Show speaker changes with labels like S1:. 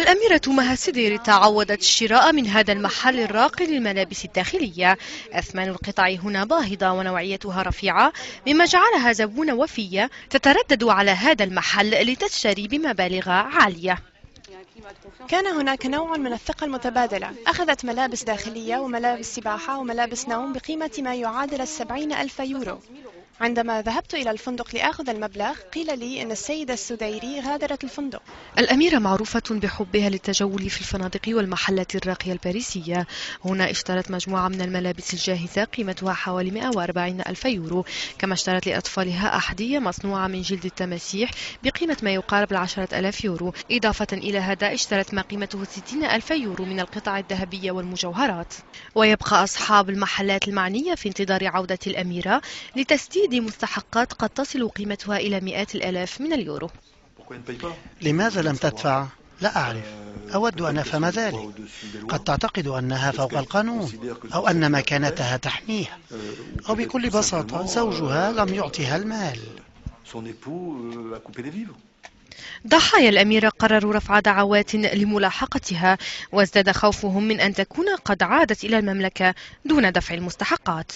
S1: الأميرة مها سدير تعودت الشراء من هذا المحل الراقي للملابس الداخلية. أثمان القطع هنا باهظة ونوعيتها رفيعة، مما جعلها زبونة وفية تتردد على هذا المحل لتشتري بمبالغ عالية.
S2: كان هناك نوع من الثقة المتبادلة. أخذت ملابس داخلية وملابس سباحة وملابس نوم بقيمة ما يعادل 70,000 يورو. عندما ذهبت إلى الفندق لآخذ المبلغ قيل لي أن السيدة السديري غادرت الفندق.
S1: الأميرة معروفة بحبها للتجول في الفنادق والمحلات الراقية الباريسية. هنا اشترت مجموعة من الملابس الجاهزة قيمتها حوالي 140 ألف يورو، كما اشترت لأطفالها أحذية مصنوعة من جلد التماسيح بقيمة ما يقارب 10,000 يورو. إضافة إلى هذا اشترت ما قيمته 60 ألف يورو من القطع الذهبية والمجوهرات. ويبقى أصحاب المحلات المعنية في انتظار عودة الأميرة لتسديد مستحقات قد تصل قيمتها إلى مئات الآلاف من اليورو.
S3: لماذا لم تدفع؟ لا أعرف. أود أن أفهم ذلك. قد تعتقد أنها فوق القانون، أو أن مكانتها تحميها، أو بكل بساطة زوجها لم يعطها المال.
S1: ضحايا الأميرة قرروا رفع دعوات لملاحقتها، وازداد خوفهم من أن تكون قد عادت إلى المملكة دون دفع المستحقات.